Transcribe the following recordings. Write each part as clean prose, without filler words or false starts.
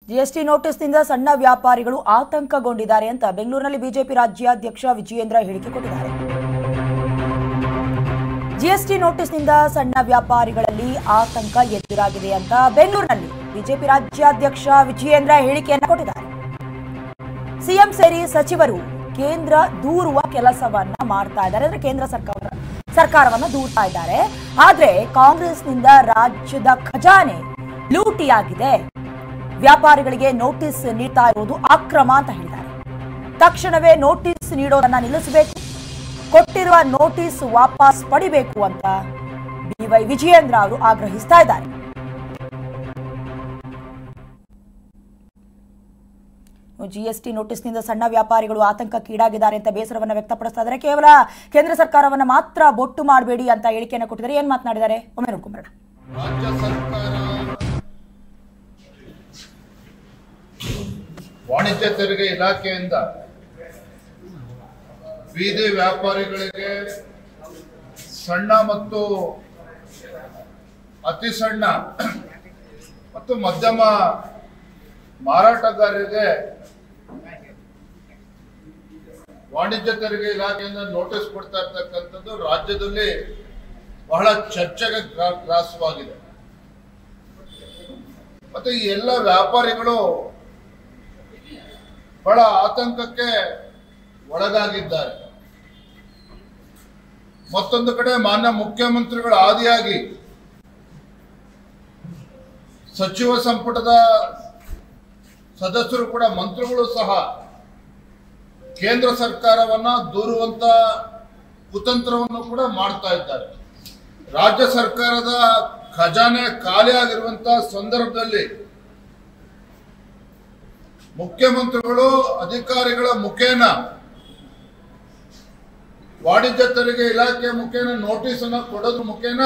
GST ನೋಟಿಸ್ನಿಂದ ಸಣ್ಣ ವ್ಯಾಪಾರಿಗಳು ಆತಂಕಗೊಂಡಿದ್ದಾರೆ ಅಂತ ಬೆಂಗಳೂರಿನಲ್ಲಿ ಬಿಜೆಪಿ ರಾಜ್ಯಾಧ್ಯಕ್ಷ ವಿಜಯೇಂದ್ರ ಹೇಳಿಕೆ ಕೊಟ್ಟಿದ್ದಾರೆ. ಜಿಎಸ್ಟಿ ನೋಟಿಸ್ನಿಂದ ಸಣ್ಣ ವ್ಯಾಪಾರಿಗಳಲ್ಲಿ ಆತಂಕ ಎದುರಾಗಿದೆ ಅಂತ ಬೆಂಗಳೂರಿನಲ್ಲಿ ಬಿಜೆಪಿ ರಾಜ್ಯಾಧ್ಯಕ್ಷ ವಿಜಯೇಂದ್ರ ಹೇಳಿಕೆಯನ್ನು ಕೊಟ್ಟಿದ್ದಾರೆ. ಸಿಎಂ ಸೇರಿ ಸಚಿವರು ಕೇಂದ್ರ ದೂರುವ ಕೆಲಸವನ್ನ ಮಾಡ್ತಾ ಇದ್ದಾರೆ, ಅಂದ್ರೆ ಕೇಂದ್ರ ಸರ್ಕಾರವನ್ನ ದೂರ್ತಾ ಇದ್ದಾರೆ. ಆದ್ರೆ ಕಾಂಗ್ರೆಸ್ನಿಂದ ರಾಜ್ಯದ ಖಜಾನೆ ಲೂಟಿಯಾಗಿದೆ, ವ್ಯಾಪಾರಿಗಳಿಗೆ ನೋಟಿಸ್ ನೀಡ್ತಾ ಇರುವುದು ಅಕ್ರಮ ಅಂತ ಹೇಳಿದ್ದಾರೆ. ತಕ್ಷಣವೇ ನೋಟಿಸ್ ನೀಡೋದನ್ನ ನಿಲ್ಲಿಸಬೇಕು, ಕೊಟ್ಟಿರುವ ನೋಟಿಸ್ ವಾಪಸ್ ಪಡಿಬೇಕು ಅಂತ ಬಿವೈ ವಿಜಯೇಂದ್ರ ಅವರು ಆಗ್ರಹಿಸ್ತಾ ಇದ್ದಾರೆ. ಜಿಎಸ್ಟಿ ನೋಟಿಸ್ನಿಂದ ಸಣ್ಣ ವ್ಯಾಪಾರಿಗಳು ಆತಂಕಕ್ಕೀಡಾಗಿದ್ದಾರೆ ಅಂತ ಬೇಸರವನ್ನ ವ್ಯಕ್ತಪಡಿಸ್ತಾ ಇದ್ದಾರೆ. ಕೇವಲ ಕೇಂದ್ರ ಸರ್ಕಾರವನ್ನ ಮಾತ್ರ ಬೊಟ್ಟು ಮಾಡಬೇಡಿ ಅಂತ ಹೇಳಿಕೆಯನ್ನು ಕೊಟ್ಟಿದ್ದಾರೆ. ಏನ್ ಮಾತನಾಡಿದ್ದಾರೆ ಒಮ್ಮೆ ನೋಡ್ಕೊಂಬರೋಣ. ರಾಜ್ಯ ಸರ್ಕಾರ ವಾಣಿಜ್ಯ ತೆರಿಗೆ ಇಲಾಖೆಯಿಂದ ಬೀದಿ ವ್ಯಾಪಾರಿಗಳಿಗೆ, ಸಣ್ಣ ಮತ್ತು ಅತಿ ಸಣ್ಣ ಮತ್ತು ಮಧ್ಯಮ ಮಾರಾಟಗಾರರಿಗೆ ವಾಣಿಜ್ಯ ತೆರಿಗೆ ಇಲಾಖೆಯಿಂದ ನೋಟಿಸ್ ಕೊಡ್ತಾ ಇರ್ತಕ್ಕಂಥದ್ದು ರಾಜ್ಯದಲ್ಲಿ ಬಹಳ ಚರ್ಚೆಗೆ ಗ್ರಾಸವಾಗಿದೆ. ಮತ್ತೆ ಈ ಎಲ್ಲ ವ್ಯಾಪಾರಿಗಳು ಬಹಳ ಆತಂಕಕ್ಕೆ ಒಳಗಾಗಿದ್ದಾರೆ. ಮತ್ತೊಂದು ಕಡೆ ಮಾನ್ಯ ಮುಖ್ಯಮಂತ್ರಿಗಳ ಆದಿಯಾಗಿ ಸಚಿವ ಸಂಪುಟದ ಸದಸ್ಯರು ಕೂಡ, ಮಂತ್ರಿಗಳು ಸಹ ಕೇಂದ್ರ ಸರ್ಕಾರವನ್ನ ದೂರುವಂತ ಕುತಂತ್ರವನ್ನು ಕೂಡ ಮಾಡ್ತಾ ಇದ್ದಾರೆ. ರಾಜ್ಯ ಸರ್ಕಾರದ ಖಜಾನೆ ಖಾಲಿ ಆಗಿರುವಂತಹ ಸಂದರ್ಭದಲ್ಲಿ ಮುಖ್ಯಮಂತ್ರಿಗಳು ಅಧಿಕಾರಿಗಳ ಮುಖೇನ, ವಾಣಿಜ್ಯ ತೆರಿಗೆ ಇಲಾಖೆ ಮುಖೇನ ನೋಟಿಸ್ ಅನ್ನು ಕೊಡೋದ್ರ ಮುಖೇನ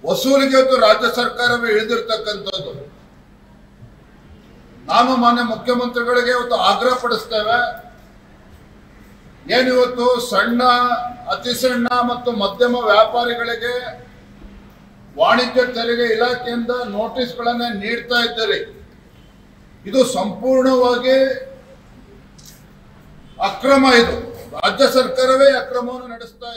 ವಸೂಲಿಗೆ ಇವತ್ತು ರಾಜ್ಯ ಸರ್ಕಾರವೇ ಇಳಿದಿರ್ತಕ್ಕಂಥದ್ದು. ನಾನು ಮಾನ್ಯ ಮುಖ್ಯಮಂತ್ರಿಗಳಿಗೆ ಇವತ್ತು ಆಗ್ರಹ ಪಡಿಸ್ತೇವೆ, ಏನಿವತ್ತು ಸಣ್ಣ, ಅತಿ ಸಣ್ಣ ಮತ್ತು ಮಧ್ಯಮ ವ್ಯಾಪಾರಿಗಳಿಗೆ ವಾಣಿಜ್ಯ ತೆರಿಗೆ ಇಲಾಖೆಯಿಂದ ನೋಟಿಸ್ಗಳನ್ನ ನೀಡ್ತಾ ಇದ್ದೀರಿ, ಇದು ಸಂಪೂರ್ಣವಾಗಿ ಅಕ್ರಮ. ಇದು ರಾಜ್ಯ ಸರ್ಕಾರವೇ ಅಕ್ರಮವನ್ನು ನಡೆಸ್ತಾ ಇದೆ.